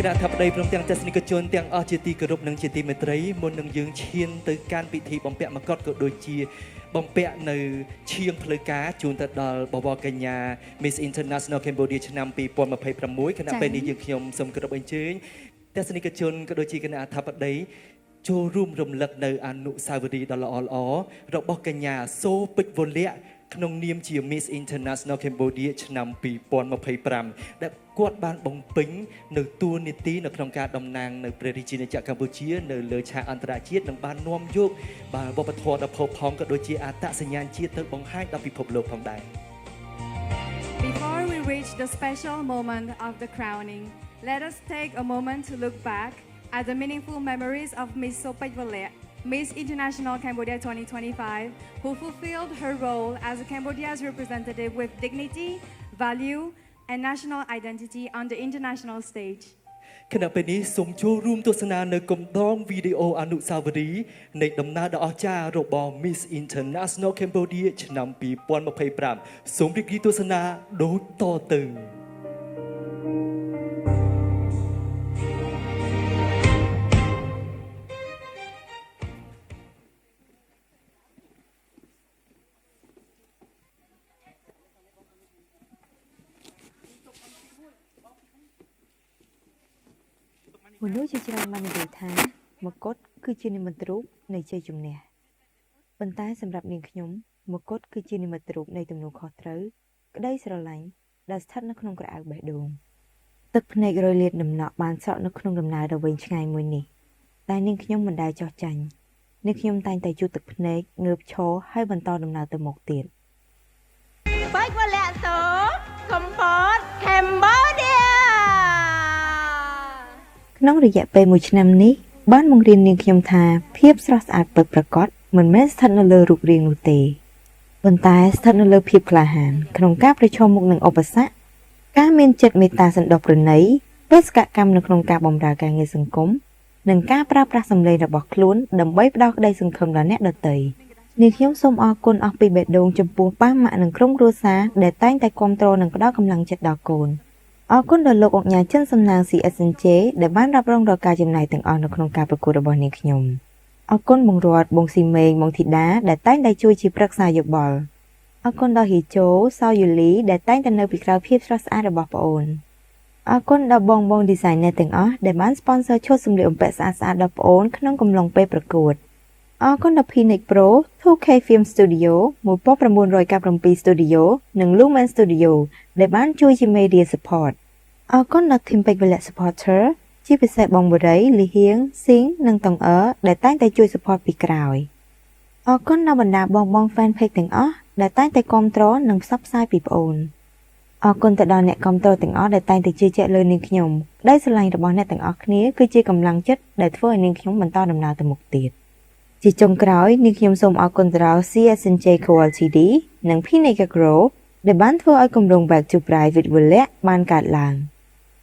គណៈថាបតីព្រមទាំងទស្សនិកជនទាំងអស់ជាទីគោរពនិងជាទីមេត្រីមុននឹងយើងឈានទៅកាន់ពិធីបំពាក់មកុដក៏ដូចជាបំពាក់នៅឈៀងផ្លូវការជូនទៅដល់បវរកញ្ញា Miss International Cambodia ឆ្នាំ2026គណៈពេលនេះយើងខ្ញុំសូមគោរពអញ្ជើញទស្សនិកជនក៏ដូចជាគណៈថាបតីចូលរួមរំលឹកនៅអនុស្សាវរីយ៍ដ៏ល្អៗរបស់កញ្ញាសូពេជ្រវលៈក្នុងនាមជា Miss International Cambodia ឆ្នាំ2025ដែលគាត់បានបំពេញនៅតួនាទីនៅក្នុងការតំណាងនៅព្រះរាជាណាចក្រកម្ពុជានៅលើឆាកអន្តរជាតិនិងបាននាំយកវប្បធម៌ដ៏ផូរផង់ក៏ដូចជាអត្តសញ្ញាណជាតិទៅបង្ហាញដល់ពិភពលោកផងដែរ Before we reach the special moment of the crowning, let us take a moment to look back at the meaningful memories of Miss Sopeជ្រវលៈ Miss International Cambodia 2025, who fulfilled her role as Cambodia's representative with dignity, value, and national identity on the international stage. គណៈពេលនេះសូមចូលរួមទស្សនានៅគម្រោងវីដេអូអនុស្សាវរីយ៍នៃដំណើរដ៏អស្ចារ្យរបស់ Miss International Cambodia ឆ្នាំ2025សូមរីករាយទស្សនាដូចតទៅ មនុស្សជាច្រើនបាននិយាយថាមកុដគឺជានិមិត្តរូបនៃជ័យជំនះប៉ុន្តែសម្រាប់នាងខ្ញុំមកុដគឺជានិមិត្តរូបនៃទំនួលខុសត្រូវក្តីស្រឡាញ់ដែលស្ថិតនៅក្នុងក្រអៅបេះដូងទឹកភ្នែករលាតដំណក់បានស្រក់នៅក្នុងដំណើរដ៏វែងឆ្ងាយមួយនេះតែនាងខ្ញុំមិនដែលចោះចាញ់នាងខ្ញុំតែងតែជូតទឹកភ្នែកងើបឈរហើយបន្តដំណើរទៅមុខទៀតពេជ្រវលៈសូកំពត Cambodia ក្នុងរយៈពេល1ឆ្នាំនេះបានបង្រៀននាងខ្ញុំថាភាពស្រស់ស្អាតពិតប្រាកដមិនមែនស្ថិតនៅលើរូបរាងនោះទេប៉ុន្តែស្ថិតនៅលើភាពក្លាហានក្នុងការប្រឈមមុខនឹងឧបសគ្គការមានចិត្តមេត្តាសន្តោសប្រណីបេសកកម្មនៅក្នុងការបម្រើការងារសង្គមនិងការប្រើប្រាស់សម្លេងរបស់ខ្លួនដើម្បីផ្ដល់ក្តីសង្ឃឹមដល់អ្នកដទៃនាងខ្ញុំសូមអរគុណអស់ពីបេះដូងចំពោះប៉ាម៉ាក់និងក្រុមគ្រួសារដែលតែងតែគាំទ្រនិងផ្ដល់កម្លាំងចិត្តដល់កូនអរគុណដល់លោកអុកញ៉ាចិនសំណាង CSNJ ដែលបានរ៉ាប់រងដល់ការចំណាយទាំងអស់នៅក្នុងការប្រកួតរបស់នាងខ្ញុំអរគុណបងរតបងស៊ីមេងបងធីតាដែលតែងតែជួយជាប្រឹក្សាយោបល់អរគុណដល់ហ៊ីជូសោយូលីដែលតែងតែនៅពីក្រោយភាពស្រស់ស្អាតរបស់ប្អូនអរគុណដល់បង designer ទាំងអស់ដែលបាន sponsor ឈុតសម្លៀកបំពាក់ស្អាតៗដល់ប្អូនក្នុងកំឡុងពេលប្រកួតអរគុណដល់ Phoenix Pro 2K Film Studio 1997 Studio និង Lumen Studio ដែលបានជួយជា Media Support អរគុណដល់ Team ពេជ្រវលៈ Supporter ជាពិសេសបងបរិយលីហៀងស៊ីងនិងតងអឺដែលតែងតែជួយ support ពីក្រោយអរគុណដល់បណ្ដាបង fan page ទាំងអស់ដែលតែងតែគាំទ្រនិងផ្សព្វផ្សាយពីប្អូនអរគុណទៅដល់អ្នកគាំទ្រទាំងអស់ដែលតែងតែជឿជាក់លើនាងខ្ញុំដែលស្រឡាញ់របស់អ្នកទាំងអស់គ្នាគឺជាកម្លាំងចិត្តដែលធ្វើឲ្យនាងខ្ញុំបន្តដំណើរទៅមុខទៀតជាចុងក្រោយនាងខ្ញុំសូមអរគុណទៅដល់ CSNJ Quality និង Pinnacle Grow ដែលបានធ្វើឲ្យគម្រោង Back to Pride with វលៈបានកើតឡើង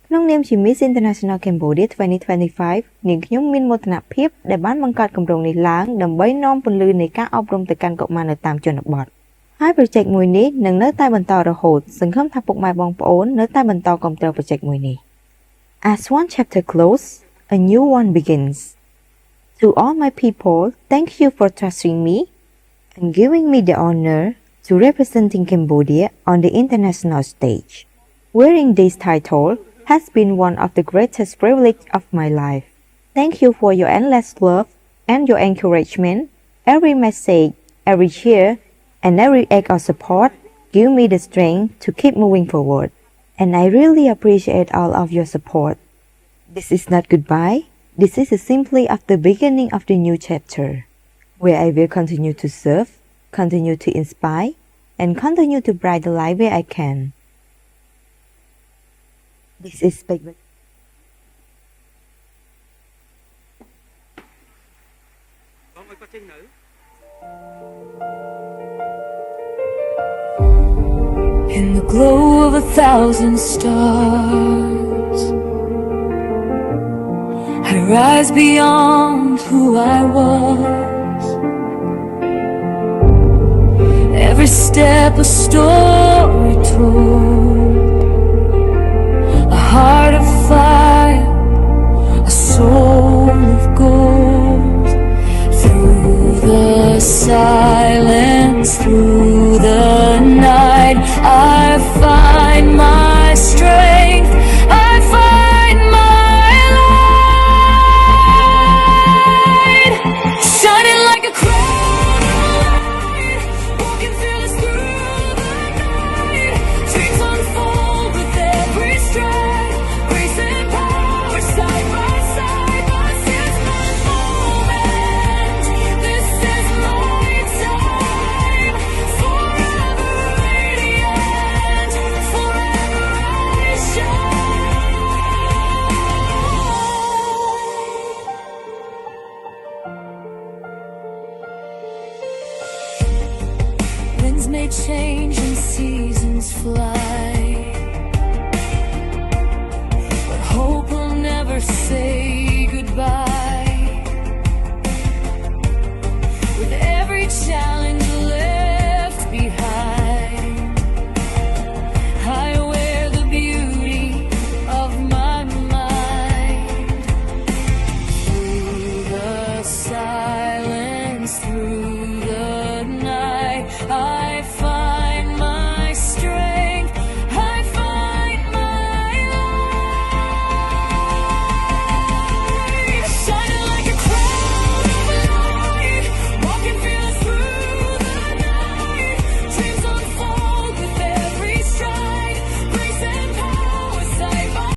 ក្នុងនាមជា Miss International Cambodia 2025នាងខ្ញុំមានមោទនភាពដែលបានបង្កើតគម្រោងនេះឡើងដើម្បីនាំពន្លឺនៃការអប់រំទៅកាន់កុមារនៅតាមជនបទហើយ project មួយនេះនឹងនៅតែបន្តរហូតសង្ឃឹមថាពុកម៉ែបងប្អូននៅតែបន្តគាំទ្រ project មួយនេះ As one chapter close a new one begins To all my people thank you for trusting me and giving me the honor to representing Cambodia on the international stage wearing this title has been one of the greatest privilege of my life. Thank you for your endless love and your encouragement. Every message, every cheer, and every act of support give me the strength to keep moving forward. And I really appreciate all of your support. This is not goodbye. This is simply of the beginning of the new chapter, where I will continue to serve, continue to inspire, and continue to brighten the life where I can. This is big. In the glow of 1,000 stars, I rise beyond who I was. Every step a story told, a heart of fire fly. But hope will never say goodbye.